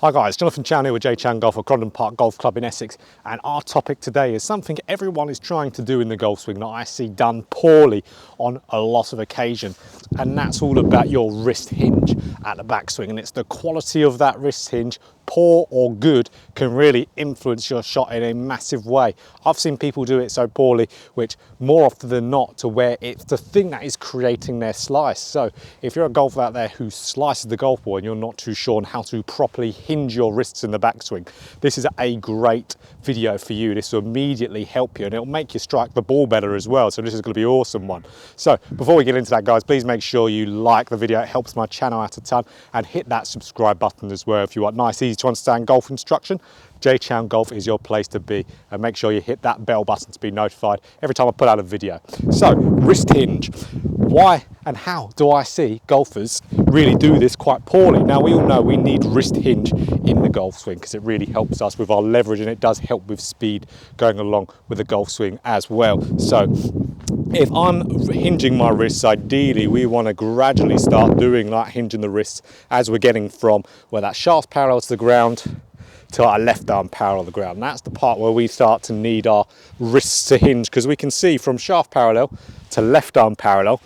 Hi guys, Jonathan Chown here with JChownGolf at Crondon Park Golf Club in Essex, and our topic today is something everyone is trying to do in the golf swing that I see done poorly on a lot of occasion, and that's all about your wrist hinge at the backswing. And it's the quality of that wrist hinge, poor or good, can really influence your shot in a massive way. I've seen people do it so poorly, which more often than not to where it's the thing that is creating their slice. So if you're a golfer out there who slices the golf ball and you're not too sure on how to properly hinge your wrists in the backswing, this is a great video for you. This will immediately help you and it'll make you strike the ball better as well. So this is going to be an awesome one. So before we get into that, guys, please make sure you like the video. It helps my channel out a ton, and hit that subscribe button as well if you want nice, easy to understand golf instruction. JChownGolf is your place to be, and make sure you hit that bell button to be notified every time I put out a video. So wrist hinge, why and how do I see golfers really do this quite poorly? Now we all know we need wrist hinge in the golf swing because it really helps us with our leverage, and it does help with speed going along with the golf swing as well. So if I'm hinging my wrists, ideally we want to gradually start doing that hinge in the wrists as we're getting from where that shaft's parallel to the ground to our left arm parallel to the ground. And that's the part where we start to need our wrists to hinge, because we can see from shaft parallel to left arm parallel,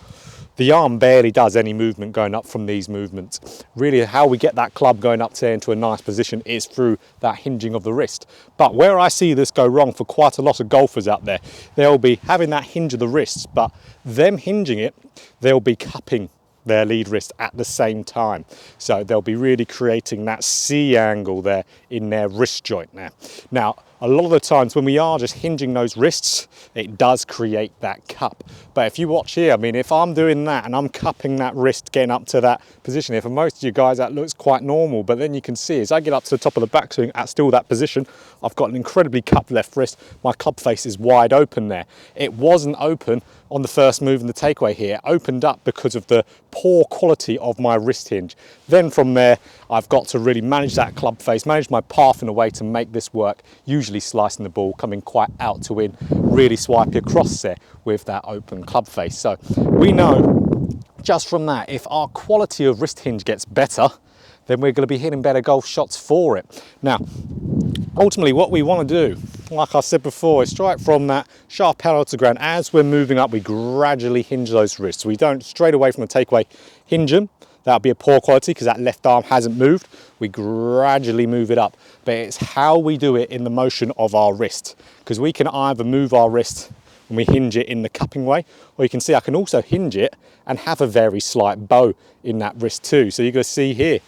the arm barely does any movement going up from these movements. Really how we get that club going up to into a nice position is through that hinging of the wrist. But where I see this go wrong for quite a lot of golfers out there, they'll be having that hinge of the wrists, but them hinging it, they'll be cupping their lead wrist at the same time. So they'll be really creating that C angle there in their wrist joint there. Now, a lot of the times when we are just hinging those wrists, it does create that cup. But if you watch here, I mean, if I'm doing that and I'm cupping that wrist, getting up to that position here, for most of you guys that looks quite normal, but then you can see as I get up to the top of the backswing at still that position, I've got an incredibly cupped left wrist. My club face is wide open there. It wasn't open on the first move in the takeaway here. It opened up because of the poor quality of my wrist hinge. Then from there, I've got to really manage that club face, manage my path in a way to make this work, usually slicing the ball, coming quite out to in, really swipe across there with that open club face. So we know just from that, if our quality of wrist hinge gets better, then we're going to be hitting better golf shots for it. Now, ultimately what we want to do, like I said before, is strike from that shaft parallel to the ground. As we're moving up, we gradually hinge those wrists. We don't straight away from the takeaway hinge them. That'll be a poor quality because that left arm hasn't moved. We gradually move it up, but it's how we do it in the motion of our wrist, because we can either move our wrist and we hinge it in the cupping way, or you can see I can also hinge it and have a very slight bow in that wrist too. So you're going to see here,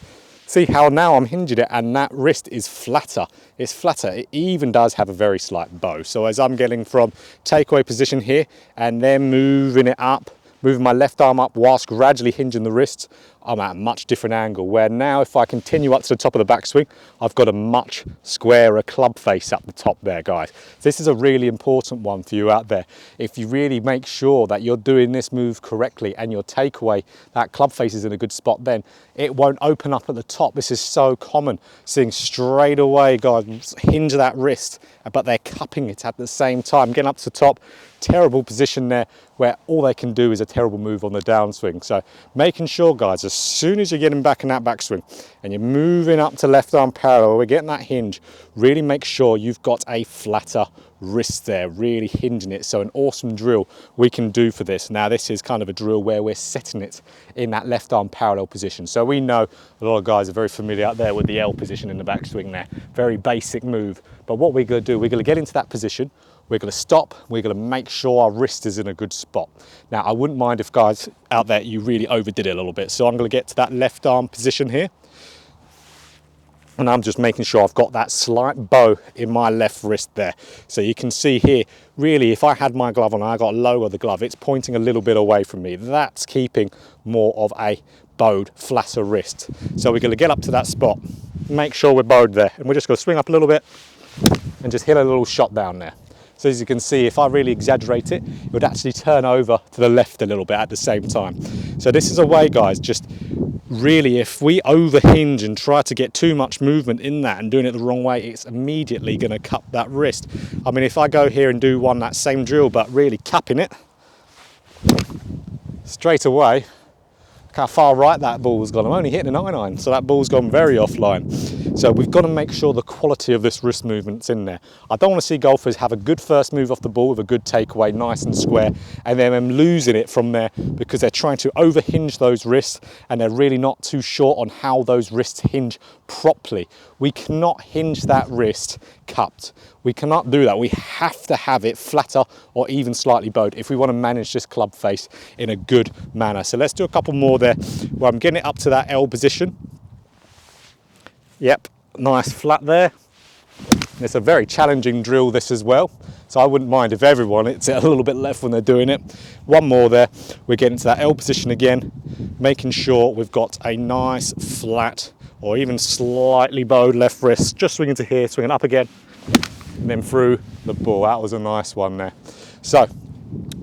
see how now I'm hinging it and that wrist is flatter. It's flatter. It even does have a very slight bow. So as I'm getting from takeaway position here and then moving it up, moving my left arm up whilst gradually hinging the wrists, I'm at a much different angle, where now if I continue up to the top of the backswing, I've got a much squarer club face up the top there, guys. This is a really important one for you out there. If you really make sure that you're doing this move correctly and your takeaway, that club face is in a good spot, then it won't open up at the top. This is so common, seeing straight away guys hinge that wrist, but they're cupping it at the same time, getting up to the top. Terrible position there where all they can do is a terrible move on the downswing. So making sure, guys, as soon as you're getting back in that backswing and you're moving up to left arm parallel, we're getting that hinge, really make sure you've got a flatter wrist there, really hinging it. So an awesome drill we can do for this. Now this is kind of a drill where we're setting it in that left arm parallel position. So we know a lot of guys are very familiar out there with the L position in the backswing there. Very basic move. But what we're going to do, we're going to get into that position. We're going to stop, we're going to make sure our wrist is in a good spot. Now, I wouldn't mind if guys out there, you really overdid it a little bit. So I'm going to get to that left arm position here. And I'm just making sure I've got that slight bow in my left wrist there. So you can see here, really, if I had my glove on, I got to lower the glove, it's pointing a little bit away from me. That's keeping more of a bowed, flatter wrist. So we're going to get up to that spot, make sure we're bowed there. And we're just going to swing up a little bit and just hit a little shot down there. So as you can see, if I really exaggerate it, it would actually turn over to the left a little bit at the same time. So this is a way, guys, just really, if we over hinge and try to get too much movement in that and doing it the wrong way, it's immediately going to cup that wrist. I mean, if I go here and do that same drill, but really cupping it, straight away, Look how far right that ball's gone. I'm only hitting an iron, so that ball's gone very offline. So we've got to make sure the quality of this wrist movement's in there. I don't want to see golfers have a good first move off the ball with a good takeaway, nice and square, and then them losing it from there because they're trying to over hinge those wrists and they're really not too sure on how those wrists hinge properly. We cannot hinge that wrist cupped. We cannot do that. We have to have it flatter or even slightly bowed if we want to manage this club face in a good manner. So let's do a couple more there where I'm getting it up to that L position. Yep, nice flat there. It's a very challenging drill this as well, so I wouldn't mind if everyone hits it a little bit left when they're doing it. One more there, we're getting to that L position again, making sure we've got a nice flat or even slightly bowed left wrist, just swinging to here, swinging up again, and then through the ball. That was a nice one there. So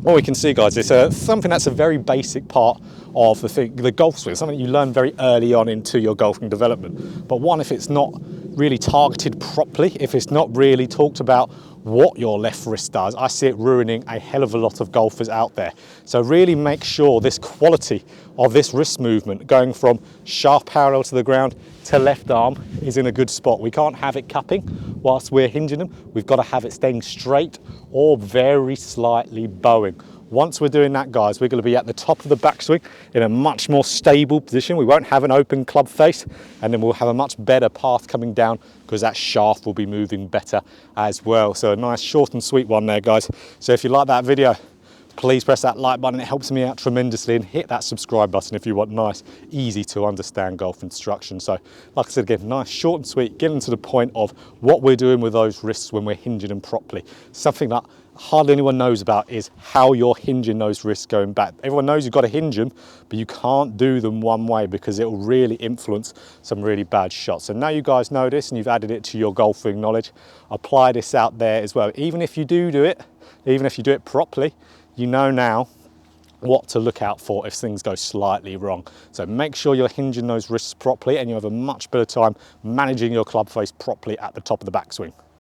what we can see, guys, is something that's a very basic part of the golf swing, something you learn very early on into your golfing development. But one, if it's not really targeted properly, if it's not really talked about what your left wrist does, I see it ruining a hell of a lot of golfers out there. So really make sure this quality of this wrist movement going from sharp parallel to the ground to left arm is in a good spot. We can't have it cupping whilst we're hinging them. We've got to have it staying straight or very slightly bowing. Once we're doing that, guys, we're going to be at the top of the backswing in a much more stable position. We won't have an open club face, and then we'll have a much better path coming down because that shaft will be moving better as well. So a nice short and sweet one there, guys. So if you like that video, please press that like button. It helps me out tremendously, and hit that subscribe button if you want nice, easy to understand golf instruction. So like I said again, nice, short and sweet, getting to the point of what we're doing with those wrists when we're hinging them properly. Something that hardly anyone knows about is how you're hinging those wrists going back. Everyone knows you've got to hinge them, but you can't do them one way because it will really influence some really bad shots. So now you guys know this and you've added it to your golfing knowledge. Apply this out there as well. Even if you do it, even if you do it properly, you know now what to look out for if things go slightly wrong. So make sure you're hinging those wrists properly and you have a much better time managing your club face properly at the top of the backswing.